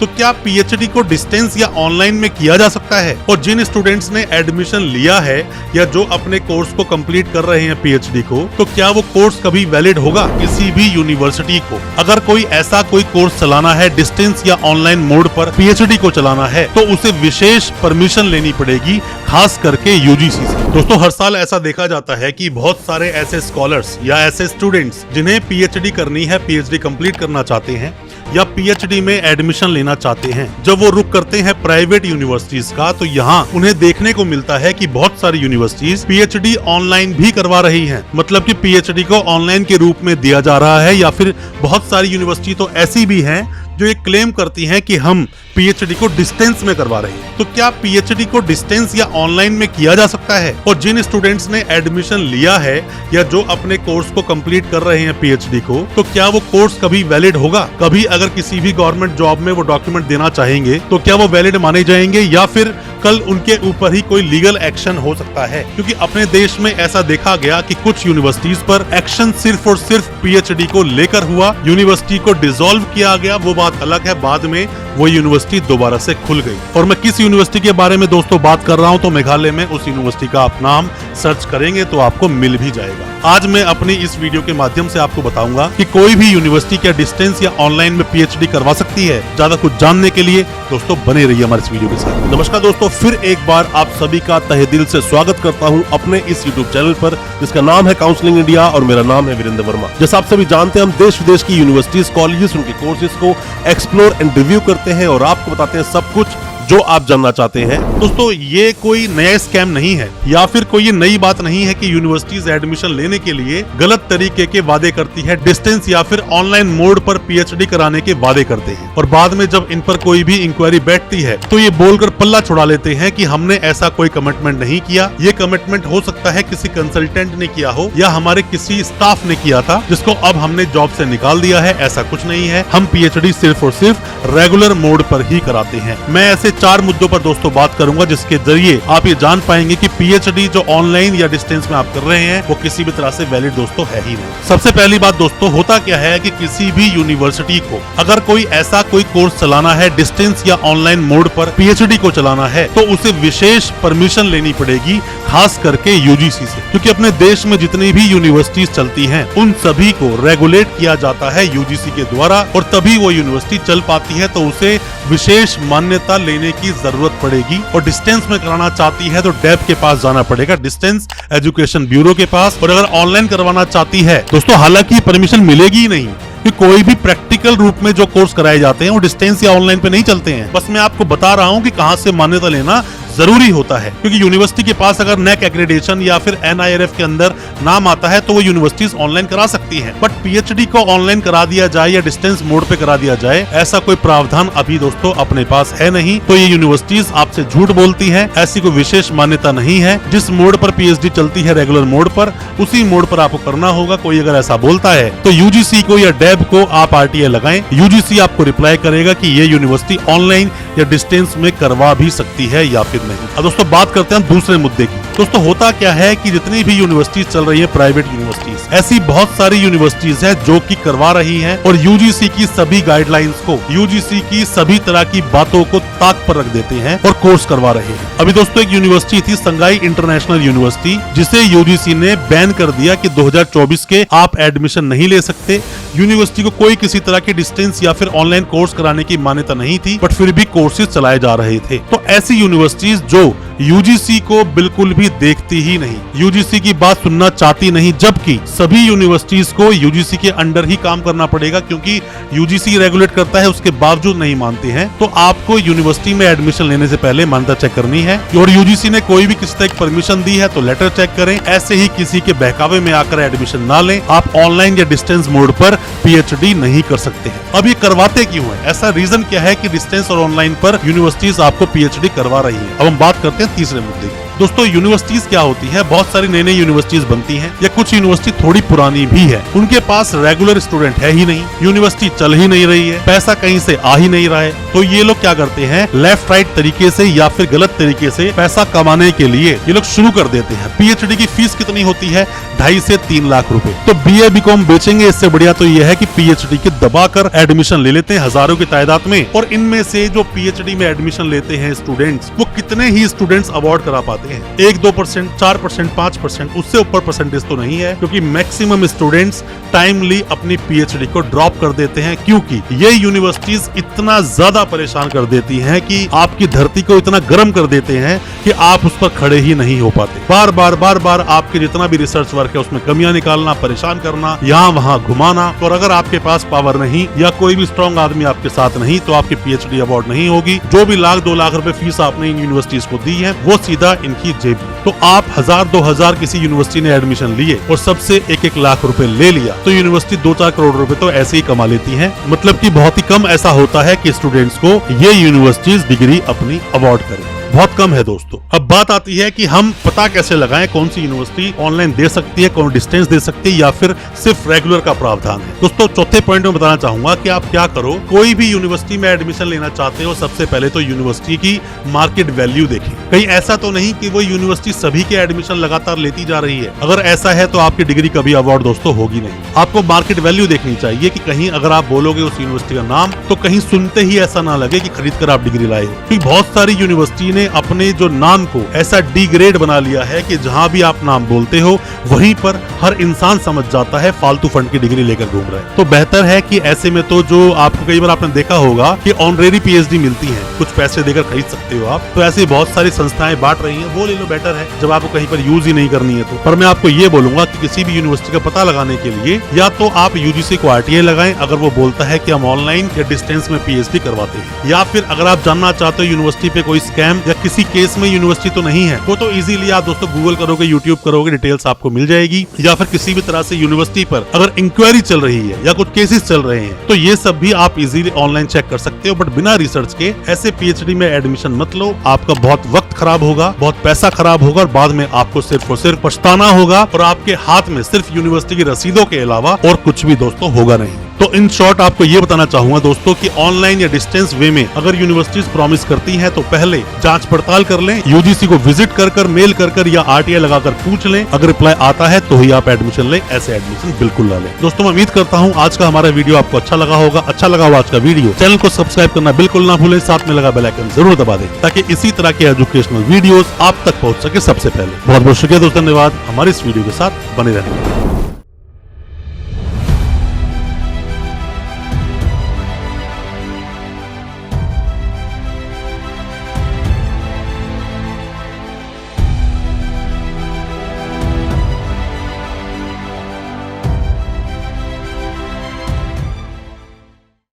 तो क्या पीएचडी को डिस्टेंस या ऑनलाइन में किया जा सकता है? और जिन स्टूडेंट्स ने एडमिशन लिया है या जो अपने कोर्स को कंप्लीट कर रहे हैं पीएचडी को, तो क्या वो कोर्स कभी वैलिड होगा? किसी भी यूनिवर्सिटी को अगर कोई ऐसा कोई कोर्स चलाना है डिस्टेंस या ऑनलाइन मोड पर पीएचडी को चलाना है तो उसे विशेष परमिशन लेनी पड़ेगी, खास करके यूजीसी से। दोस्तों, हर साल ऐसा देखा जाता है कि बहुत सारे ऐसे स्कॉलर्स या ऐसे स्टूडेंट्स जिन्हें पीएचडी करनी है, पीएचडी कंप्लीट करना चाहते हैं या पीएचडी में एडमिशन लेना चाहते हैं, जब वो रुख करते हैं प्राइवेट यूनिवर्सिटीज का, तो यहाँ उन्हें देखने को मिलता है कि बहुत सारी यूनिवर्सिटीज पीएचडी ऑनलाइन भी करवा रही हैं। मतलब कि पीएचडी को ऑनलाइन के रूप में दिया जा रहा है, या फिर बहुत सारी यूनिवर्सिटी तो ऐसी भी हैं जो ये क्लेम करती हैं कि हम पीएचडी को डिस्टेंस में करवा रहे हैं। तो क्या पीएचडी को डिस्टेंस या ऑनलाइन में किया जा सकता है? और जिन स्टूडेंट्स ने एडमिशन लिया है या जो अपने कोर्स को कंप्लीट कर रहे हैं पीएचडी को, तो क्या वो कोर्स कभी वैलिड होगा? कभी अगर किसी भी गवर्नमेंट जॉब में वो डॉक्यूमेंट देना चाहेंगे तो क्या वो वैलिड माने जाएंगे, या फिर कल उनके ऊपर ही कोई लीगल एक्शन हो सकता है? क्योंकि अपने देश में ऐसा देखा गया कि कुछ यूनिवर्सिटीज पर एक्शन सिर्फ और सिर्फ पीएचडी को लेकर हुआ, यूनिवर्सिटी को डिसॉल्व किया गया, वो बात अलग है, बाद में वो यूनिवर्सिटी दोबारा से खुल गई। और मैं किस यूनिवर्सिटी के बारे में दोस्तों बात कर रहा हूं, तो मेघालय में उस यूनिवर्सिटी का आप नाम सर्च करेंगे तो आपको मिल भी जाएगा। आज मैं अपनी इस वीडियो के माध्यम से आपको बताऊंगा कि कोई भी यूनिवर्सिटी क्या डिस्टेंस या ऑनलाइन में पीएचडी करवा सकती है। ज्यादा कुछ जानने के लिए दोस्तों बने रहिए हमारे इस वीडियो के साथ। नमस्कार दोस्तों, फिर एक बार आप सभी का तहे दिल से स्वागत करता हूं अपने इस यूट्यूब चैनल पर, जिसका नाम है काउंसलिंग इंडिया और मेरा नाम है वीरेंद्र वर्मा। जैसा आप सभी जानते हैं, हम देश विदेश की यूनिवर्सिटीज, कॉलेजेस, उनके कोर्सेज को एक्सप्लोर एंड रिव्यू करते हैं और आपको बताते हैं सब कुछ जो आप जानना चाहते हैं। दोस्तों, ये कोई नया स्कैम नहीं है या फिर कोई ये नई बात नहीं है कि यूनिवर्सिटीज एडमिशन लेने के लिए गलत तरीके के वादे करती है, डिस्टेंस या फिर ऑनलाइन मोड पर पीएचडी कराने के वादे करते हैं, और बाद में जब इन पर कोई भी इंक्वायरी बैठती है तो ये बोलकर पल्ला छुड़ा लेते हैं कि हमने ऐसा कोई कमिटमेंट नहीं किया। ये कमिटमेंट हो सकता है किसी कंसल्टेंट ने किया हो या हमारे किसी स्टाफ ने किया था, जिसको अब हमने जॉब से निकाल दिया है। ऐसा कुछ नहीं है, हम पीएचडी सिर्फ और सिर्फ रेगुलर मोड पर ही कराते हैं। मैं ऐसे 4 मुद्दों पर दोस्तों बात करूंगा जिसके जरिए आप ये जान पाएंगे कि पीएचडी जो ऑनलाइन या डिस्टेंस में आप कर रहे हैं वो किसी भी तरह से वैलिड दोस्तों है ही नहीं। सबसे पहली बात दोस्तों, होता क्या है कि किसी भी यूनिवर्सिटी को अगर कोई ऐसा कोई कोर्स चलाना है डिस्टेंस या ऑनलाइन मोड पर पीएचडी को चलाना है तो उसे विशेष परमिशन लेनी पड़ेगी, खास करके यूजीसी से। क्योंकि अपने देश में जितनी भी यूनिवर्सिटीज चलती हैं उन सभी को रेगुलेट किया जाता है यूजीसी के द्वारा, और तभी वो यूनिवर्सिटी चल पाती है, तो उसे विशेष मान्यता लेने की जरूरत पड़ेगी। और डिस्टेंस में कराना चाहती है तो डैब के पास जाना पड़ेगा, डिस्टेंस एजुकेशन ब्यूरो के पास। और अगर ऑनलाइन करवाना चाहती है दोस्तों, हालांकि परमिशन मिलेगी ही नहीं, कि कोई भी प्रैक्टिकल रूप में जो कोर्स कराए जाते हैं वो डिस्टेंस या ऑनलाइन पे नहीं चलते हैं। बस मैं आपको बता रहा हूँ कि कहाँ से मान्यता लेना जरूरी होता है, क्योंकि यूनिवर्सिटी के पास अगर नेक एक्रेडिटेशन या फिर एनआईआरएफ के अंदर नाम आता है तो वो यूनिवर्सिटीज ऑनलाइन करा सकती हैं। बट पीएचडी को ऑनलाइन करा दिया जाए या डिस्टेंस मोड पे करा दिया जाए, ऐसा कोई प्रावधान अभी दोस्तों अपने पास है नहीं। तो ये यूनिवर्सिटीज आपसे झूठ बोलती है, ऐसी कोई विशेष मान्यता नहीं है। जिस मोड पर पीएचडी चलती है रेगुलर मोड पर, उसी मोड पर आपको करना होगा। कोई अगर ऐसा बोलता है तो यूजीसी को या डैब को आप आरटीआई लगाएं, यूजीसी आपको रिप्लाई करेगा कि ये यूनिवर्सिटी ऑनलाइन या डिस्टेंस में करवा भी सकती है या फिर नहीं। अब दोस्तों बात करते हैं दूसरे मुद्दे की। दोस्तों, होता क्या है कि जितनी भी यूनिवर्सिटीज चल रही है प्राइवेट यूनिवर्सिटीज, ऐसी बहुत सारी यूनिवर्सिटीज है जो कि करवा रही हैं और यूजीसी की सभी गाइडलाइंस को, यूजीसी की सभी तरह की बातों को ताक पर रख देते हैं और कोर्स करवा रहे हैं। अभी दोस्तों एक यूनिवर्सिटी थी संगाई इंटरनेशनल यूनिवर्सिटी, जिसे यूजीसी ने बैन कर दिया कि 2024 के आप एडमिशन नहीं ले सकते। यूनिवर्सिटी को कोई किसी तरह के डिस्टेंस या फिर ऑनलाइन कोर्स कराने की मान्यता नहीं थी, बट फिर भी कोर्सेज चलाए जा रहे थे। तो ऐसी यूनिवर्सिटीज जो यूजीसी को बिल्कुल भी देखती ही नहीं, यूजीसी की बात सुनना चाहती नहीं, जबकि सभी यूनिवर्सिटीज को यूजीसी के अंडर ही काम करना पड़ेगा, क्योंकि यूजीसी रेगुलेट करता है, उसके बावजूद नहीं मानते हैं। तो आपको यूनिवर्सिटी में एडमिशन लेने से पहले मान्यता चेक करनी है, और यूजीसी ने कोई भी किसी तरह की परमिशन दी है तो लेटर चेक करें। ऐसे ही किसी के बहकावे में आकर एडमिशन ना लें। आप ऑनलाइन या डिस्टेंस मोड पर पीएचडी नहीं कर सकते हैं। अब ये करवाते क्यों है? ऐसा रीजन क्या है कि डिस्टेंस और ऑनलाइन पर यूनिवर्सिटीज आपको पीएचडी करवा रही है? अब हम बात करते हैं तीसरे मुद्दे की। दोस्तों यूनिवर्सिटीज क्या होती है, बहुत सारी नई नई यूनिवर्सिटीज बनती हैं या कुछ यूनिवर्सिटी थोड़ी पुरानी भी है, उनके पास रेगुलर स्टूडेंट है ही नहीं, यूनिवर्सिटी चल ही नहीं रही है, पैसा कहीं से आ ही नहीं रहा है, तो ये लोग क्या करते हैं, लेफ्ट राइट तरीके से या फिर गलत तरीके से पैसा कमाने के लिए ये लोग शुरू कर देते हैं। पीएचडी की फीस कितनी होती है, 2.5 से 3 लाख रुपए। तो बीए बीकॉम बेचेंगे, इससे बढ़िया तो ये है कि पीएचडी के दबाकर एडमिशन ले लेते हैं हजारों की तादाद में, और इनमें से जो पीएचडी में एडमिशन लेते हैं स्टूडेंट्स, वो कितने ही स्टूडेंट्स अवॉर्ड करा पाते हैं, 1-2%, 4%, 5%, उससे ऊपर परसेंटेज तो नहीं है, क्योंकि मैक्सिमम स्टूडेंट्स टाइमली अपनी पीएचडी को ड्रॉप कर देते हैं, क्योंकि ये यूनिवर्सिटीज इतना ज्यादा परेशान कर देती हैं कि आपकी धरती को इतना गर्म कर देते हैं कि आप उस पर खड़े ही नहीं हो पाते। बार बार आपके जितना भी रिसर्च वर्क है उसमें कमियां निकालना, परेशान करना, यहाँ वहाँ घुमाना, और अगर आपके पास पावर नहीं या कोई भी स्ट्रॉन्ग आदमी आपके साथ नहीं तो आपकी पीएचडी अवार्ड नहीं होगी। जो भी 1-2 लाख रुपए फीस आपने इन यूनिवर्सिटीज को दी है वो सीधा इनकी जेब में। तो आप 1000-2000 किसी यूनिवर्सिटी ने एडमिशन लिए और सबसे 1-1 लाख रुपए ले लिया तो यूनिवर्सिटी 2-4 करोड़ रुपए तो ऐसे ही कमा लेती है। मतलब कि बहुत ही कम ऐसा होता है कि स्टूडेंट्स को ये यूनिवर्सिटीज डिग्री अपनी अवार्ड करें, बहुत कम है दोस्तों। अब बात आती है कि हम पता कैसे लगाएं कौन सी यूनिवर्सिटी ऑनलाइन दे सकती है, कौन डिस्टेंस दे सकती है या फिर सिर्फ रेगुलर का प्रावधान है। दोस्तों चौथे पॉइंट में बताना चाहूंगा कि आप क्या करो, कोई भी यूनिवर्सिटी में एडमिशन लेना चाहते हो, सबसे पहले तो यूनिवर्सिटी की मार्केट वैल्यू देखें। कहीं ऐसा तो नहीं कि वो यूनिवर्सिटी सभी के एडमिशन लगातार लेती जा रही है, अगर ऐसा है तो आपकी डिग्री कभी अवार्ड दोस्तों होगी नहीं। आपको मार्केट वैल्यू देखनी चाहिए कि कहीं अगर आप बोलोगे उस यूनिवर्सिटी का नाम तो कहीं सुनते ही ऐसा ना लगे कि खरीद कर आप डिग्री लाए हो, क्योंकि बहुत सारी यूनिवर्सिटी ने अपने जो नाम को ऐसा डिग्रेड बना लिया है कि जहां भी आप नाम बोलते हो वहीं पर हर इंसान समझ जाता है फालतू फंड की डिग्री लेकर घूम रहा है। तो बेहतर है कि ऐसे में तो जो आपको कई बार आपने देखा होगा कि ऑनरेरी पीएचडी मिलती है, कुछ पैसे देकर खरीद सकते हो आप, तो ऐसी बहुत सारी संस्थाएं बांट रही हैं, वो ले लो, बेटर है जब आपको कहीं पर यूज ही नहीं करनी है तो। पर मैं आपको ये बोलूंगा कि किसी भी यूनिवर्सिटी का पता लगाने के लिए या तो आप यूजीसी को आरटीआई लगाएं अगर वो बोलता है कि हम ऑनलाइन या डिस्टेंस में पीएचडी करवाते हैं, या फिर अगर आप जानना चाहते हो यूनिवर्सिटी पे कोई स्कैम या किसी केस में यूनिवर्सिटी तो नहीं है, वो तो इजीली आप दोस्तों गूगल करोगे, यूट्यूब करोगे, डिटेल्स आपको मिल जाएगी। या फिर किसी भी तरह से यूनिवर्सिटी पर अगर इंक्वायरी चल रही है या कुछ केसेस चल रहे हैं तो ये सब भी आप इजीली ऑनलाइन चेक कर सकते हो। बट बिना रिसर्च के ऐसे पीएचडी में एडमिशन मत लो, आपका बहुत वक्त खराब होगा, बहुत पैसा खराब होगा और बाद में आपको सिर्फ और सिर्फ पछताना होगा और आपके हाथ में सिर्फ यूनिवर्सिटी की रसीदों के अलावा और कुछ भी दोस्तों होगा नहीं। तो इन शॉर्ट आपको ये बताना चाहूंगा दोस्तों कि ऑनलाइन या डिस्टेंस वे में अगर यूनिवर्सिटीज प्रॉमिस करती हैं तो पहले जांच पड़ताल कर लें, यूजीसी को विजिट कर मेल कर या आरटीआई लगाकर पूछ लें, अगर रिप्लाई आता है तो ही आप एडमिशन लें, ऐसे एडमिशन बिल्कुल ना लें। दोस्तों मैं उम्मीद करता हूँ आज का हमारा वीडियो आपको अच्छा लगा होगा। अच्छा लगा हो आज का वीडियो, चैनल को सब्सक्राइब करना बिल्कुल ना भूलें, साथ में लगा बेल आइकन जरूर दबा दें ताकि इसी तरह के एजुकेशनल वीडियोस आप तक पहुंच सके सबसे पहले। बहुत बहुत शुक्रिया दोस्तों, धन्यवाद हमारे इस वीडियो के साथ बने रहने।